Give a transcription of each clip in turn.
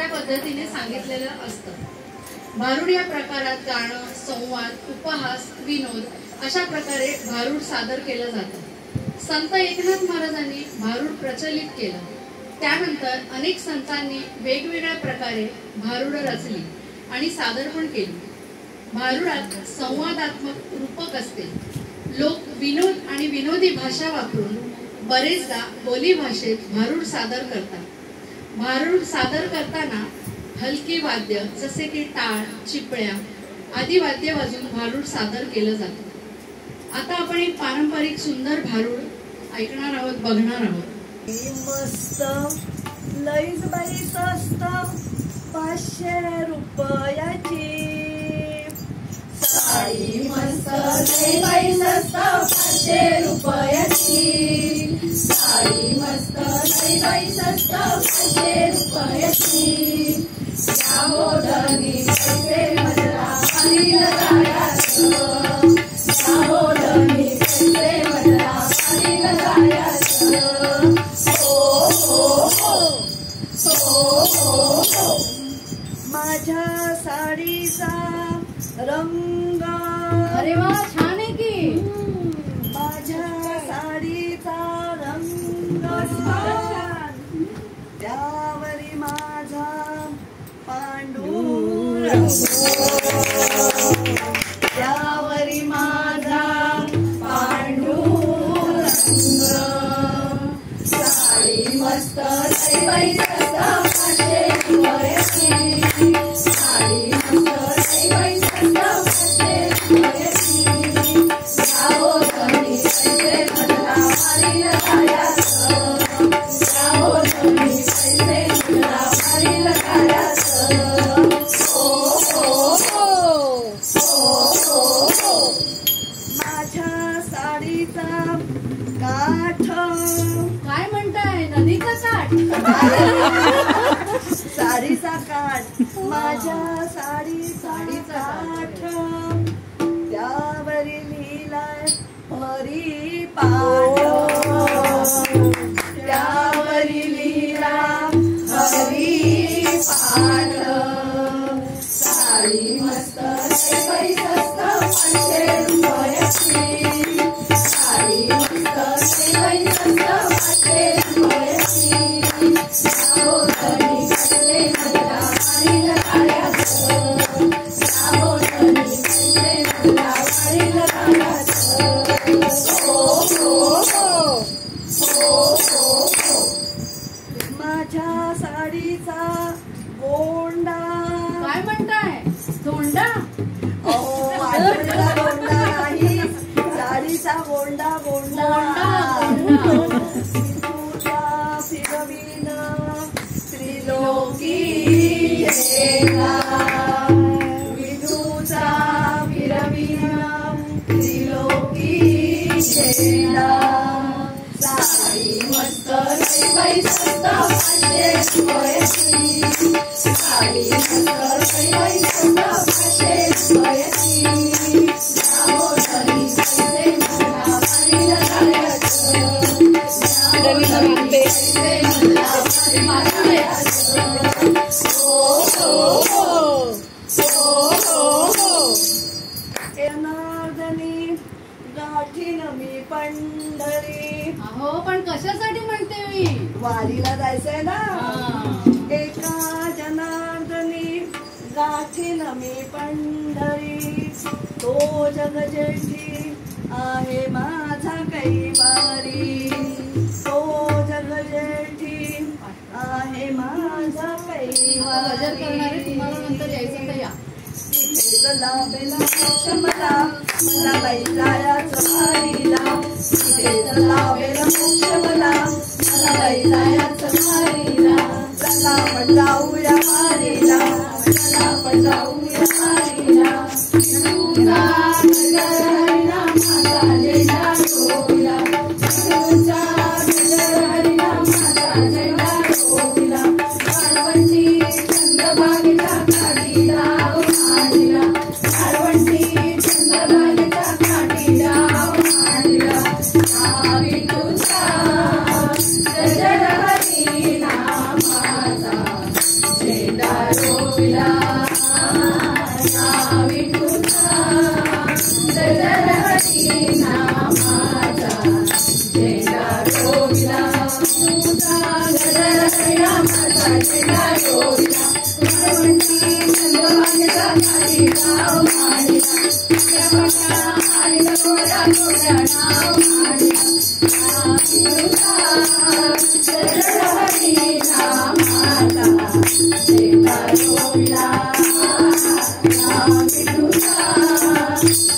पद्धतीने सांगितलेलं असतं. भारुड या प्रकारात गाणं, संवाद, उपहास, विनोद अशा प्रकारे भारुड सादर केलं जातं. संत एकनाथ महाराजांनी भारुड प्रचलित केलं. त्यानंतर अनेक संतांनी वेगवेगळ्या प्रकारे भारुड रचली आणि सादर पण केली. भारुडात संवादात्मक रूपक असते. लोक विनोद आणि विनोदी भाषा वापरून बरेचदा बोली भाषेत भारुड सादर करतात. भारुड सादर करताना हलकी वाद्य जसे की टाळ, चिपळ्या आदी वाद्य वाजून भारुड सादर केलं जातं. आता आपण एक पारंपरिक सुंदर भारुड ऐकणार आहोत, बघणार आहोत. मस्त लईच बाई स्वस्त 500 रुपयाची साडी, मस्त लई बाई स्वस्त 500 रुपयाची साडी, मस्त लई बाई स्वस्त 500 रुपयाची. या मोदनी पैसे मजरा पाणी लगायाचं, या मोदनी पैसे मजरा पाणी लगायाचं. माझ्या साडीचा रंग, अरे वा, छान आहे की. माझ्या साडीचा रंग त्यावरी माझा पांडुरंग, त्यावरी माझा पांडुरंग. साडी मस्त लई बाई स्वस्त 500 रुपयाची साडी, मस्त लई बाई स्वस्त 500 रुपयाची. या मोदनी पैसे मजरा पाणी लगायाचं, या मोदनी पैसे मजरा पाणी लगायाचं. माझ्या साडीचा काठ, काय म्हणताय, नदीचा काठ? साडीचा काठ, माझ्या साडीचा काठ त्यावरी लिहिलाय हरिपाठ, त्यावरी लिहिला हरिपाठ. साडी मस्त लई बाई स्वस्त 500 रुपयाची साडी, मस्त लई बाई स्वस्त 500 रुपयाची. या मोदनी पैसे मजरा पाणी लगायाचं, या मोदनी पैसे मजरा पाणी लगायाचं. माझ्या साडीचा गोंडा, काय म्हणताय, धोंडा? वाजवलेला गोंडा नाही, साडीचा गोंडा गोंडा. तुझा फिरवीन त्रिलोकी झेंडा, विठूचा फिरवीन त्रिलोकी झेंडा. साडी मस्त लई बाई स्वस्त 500 रुपयाची साडी, मस्त लई बाई स्वस्त 500 रुपयाची. या मोदनी पैसे मजरा पाणी लगायाचं, या मोदनी पैसे मजरा पाणी लगायाचं. जनार्दनी गाठीन मी पंढरी. अहो, पण कशासाठी म्हणते मी? वारीला जायचंय ना. एका जनार्दनी गाठीन मी पंढरी, तो जगजेठी आहे माझा कैवारी, तो जगजेठी आहे माझा गजर करणारे कैवारी. तुम्हाला नंतर यायचं तर या. लाभेला मोक्ष मला, मला बाई जायाचं वारीला. तिथे लाभेला मोक्ष मला, मला बाई जायाचं वारीला. चला आपण जाऊया वारीला, चला आपण जाऊया वारीला. तुझा गजर हरिनामाचा झेंडा रोविला, तुझा गजर हरिनामाचा झेंडा रोविला. वाळवंटी चंद्रभागेच्या काठीला मांडला, वाळवंटी चंद्रभागेच्या काठीला मांडला. विठूचा गजर हरिनामाचा झेंडा रोविला या विठुला गजर हरी नामाचा झेंडा रोविला तुझा गजर हरी नामाचा झेंडा रोविला वाळवंटी चंद्रभागेचा खाली गाव मांडला रमणा आणि गोड्या गोड्या नाव मांडला गजर हरी नामाचा झेंडा रोविला या विठुला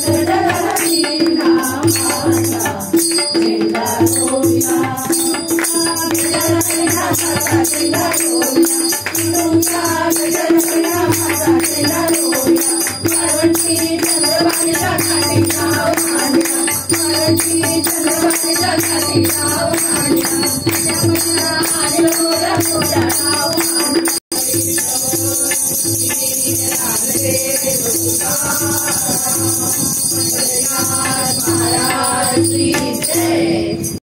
गजर हरी नामाचा झेंडा रोविला गजर हरी नामाचा झेंडा रोविला तुझा गजर हरी नामाचा झेंडा रोविला वाळवंटी चंद्रभागेच्या खाली गाव मांडला वाळवंटी चंद्रभागेच्या खाली गाव मांडला रमणा आणि गोड्या गोड्या नाव मांडला लागले तुका